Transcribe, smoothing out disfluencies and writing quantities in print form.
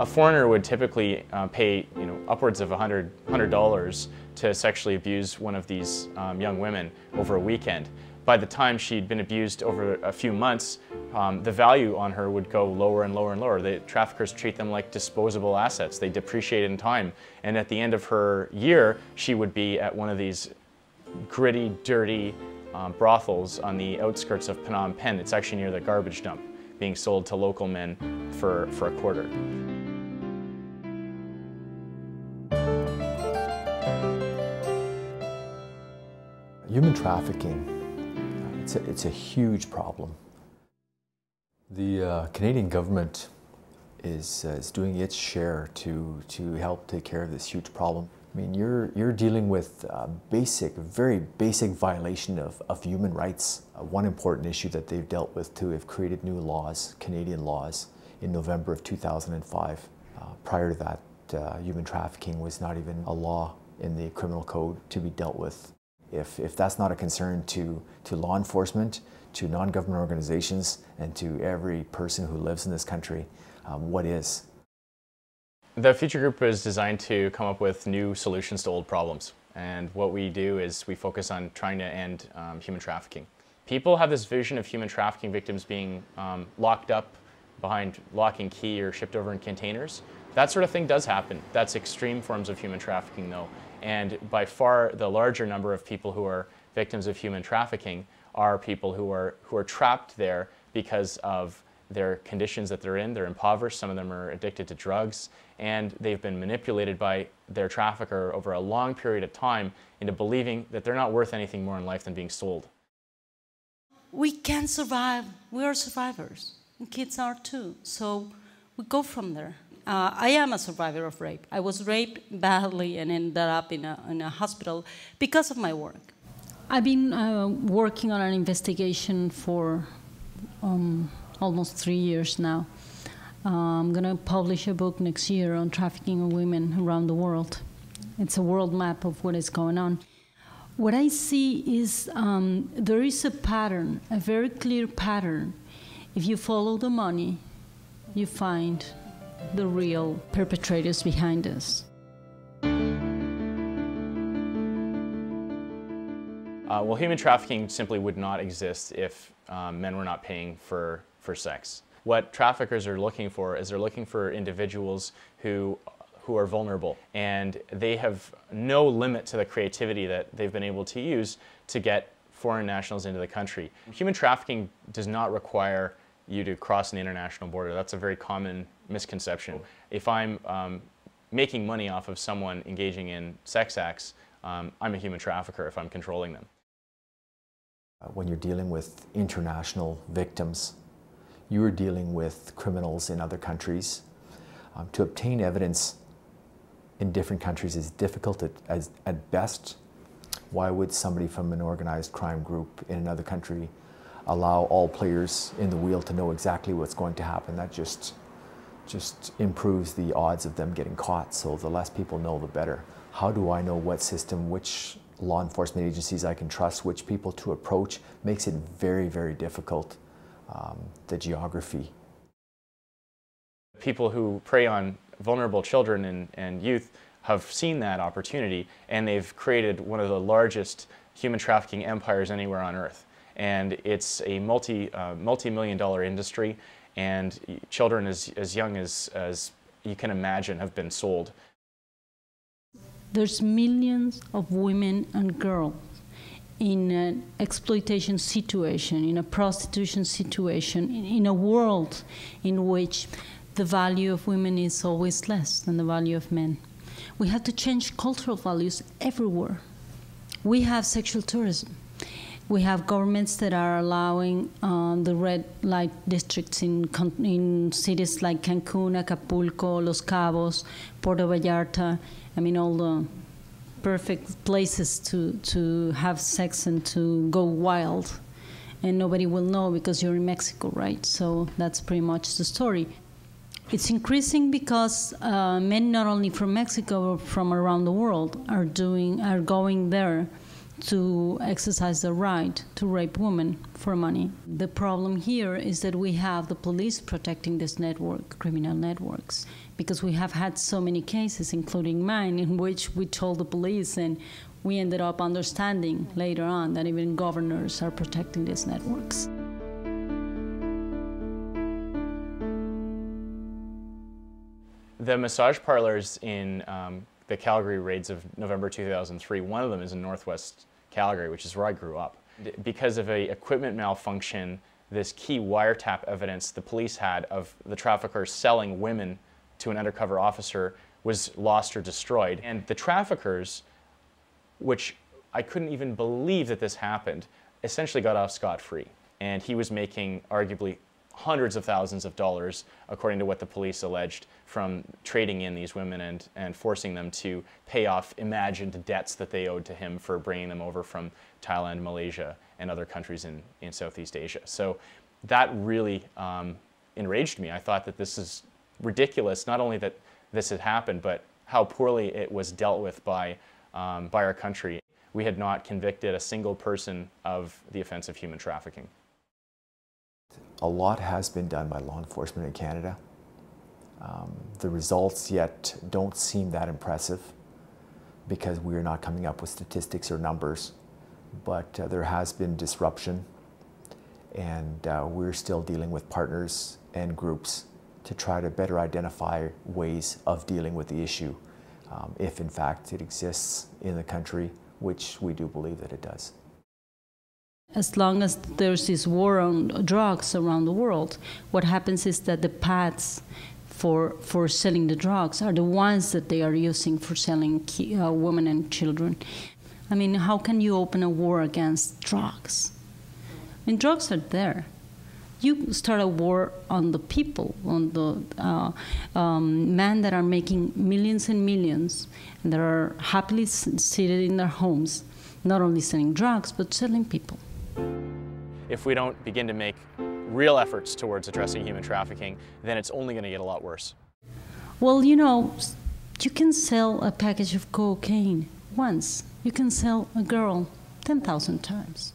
A foreigner would typically pay upwards of $100 to sexually abuse one of these young women over a weekend. By the time she'd been abused over a few months, the value on her would go lower and lower and lower. The traffickers treat them like disposable assets. They depreciate in time. And at the end of her year, she would be at one of these gritty, dirty brothels on the outskirts of Phnom Penh. It's actually near the garbage dump, being sold to local men for a quarter. Human trafficking, it's a huge problem. The Canadian government is doing its share to help take care of this huge problem. I mean, you're dealing with very basic violation of human rights. One important issue that they've dealt with too, have created new laws, Canadian laws, in November of 2005. Prior to that, human trafficking was not even a law in the criminal code to be dealt with. If that's not a concern to law enforcement, to non-government organizations, and to every person who lives in this country, what is? The Future Group is designed to come up with new solutions to old problems. And what we do is we focus on trying to end human trafficking. People have this vision of human trafficking victims being locked up behind lock and key or shipped over in containers. That sort of thing does happen. That's extreme forms of human trafficking though. And by far the larger number of people who are victims of human trafficking are people who are trapped there because of their conditions that they're in. They're impoverished, some of them are addicted to drugs, and they've been manipulated by their trafficker over a long period of time into believing that they're not worth anything more in life than being sold. We can survive. We are survivors, and kids are too, so we go from there. I am a survivor of rape. I was raped badly and ended up in a hospital because of my work. I've been working on an investigation for almost 3 years now. I'm going to publish a book next year on trafficking of women around the world. It's a world map of what is going on. What I see is there is a pattern, a very clear pattern. If you follow the money, you find the real perpetrators behind us. Well, human trafficking simply would not exist if men were not paying for sex. What traffickers are looking for is they're looking for individuals who are vulnerable, and they have no limit to the creativity that they've been able to use to get foreign nationals into the country. Human trafficking does not require you to cross an international border. That's a very common misconception. If I'm making money off of someone engaging in sex acts, I'm a human trafficker if I'm controlling them. When you're dealing with international victims, you are dealing with criminals in other countries. To obtain evidence in different countries is difficult at best. Why would somebody from an organized crime group in another country allow all players in the wheel to know exactly what's going to happen? That just improves the odds of them getting caught. So the less people know, the better. How do I know what system, which law enforcement agencies I can trust, which people to approach? Makes it very, very difficult, the geography. People who prey on vulnerable children and youth have seen that opportunity, and they've created one of the largest human trafficking empires anywhere on earth. And it's a multi-million-dollar industry, and children as young as you can imagine have been sold. There's millions of women and girls in an exploitation situation, in a prostitution situation, in a world in which the value of women is always less than the value of men. We have to change cultural values everywhere. We have sexual tourism. We have governments that are allowing the red light districts in cities like Cancun, Acapulco, Los Cabos, Puerto Vallarta. I mean, all the perfect places to have sex and to go wild. And nobody will know because you're in Mexico, right? So that's pretty much the story. It's increasing because men not only from Mexico, but from around the world are going there to exercise the right to rape women for money. The problem here is that we have the police protecting this network, criminal networks, because we have had so many cases, including mine, in which we told the police and we ended up understanding later on that even governors are protecting these networks. The massage parlors in the Calgary raids of November 2003, one of them is in Northwest Calgary, which is where I grew up. Because of an equipment malfunction, this key wiretap evidence the police had of the traffickers selling women to an undercover officer was lost or destroyed. And the traffickers, which I couldn't even believe that this happened, essentially got off scot-free. And he was making arguably hundreds of thousands of dollars, according to what the police alleged, from trading in these women and forcing them to pay off imagined debts that they owed to him for bringing them over from Thailand, Malaysia, and other countries in Southeast Asia. So that really enraged me. I thought that this is ridiculous, not only that this had happened, but how poorly it was dealt with by our country. We had not convicted a single person of the offense of human trafficking. A lot has been done by law enforcement in Canada. The results yet don't seem that impressive because we are not coming up with statistics or numbers, but there has been disruption, and we're still dealing with partners and groups to try to better identify ways of dealing with the issue, if in fact it exists in the country, which we do believe that it does. As long as there's this war on drugs around the world, what happens is that the paths for selling the drugs are the ones that they are using for selling women and children. I mean, how can you open a war against drugs? I mean, drugs are there. You start a war on the people, on the men that are making millions and millions, and that are happily seated in their homes, not only selling drugs, but selling people. If we don't begin to make real efforts towards addressing human trafficking, then it's only going to get a lot worse. Well, you know, you can sell a package of cocaine once. You can sell a girl 10,000 times.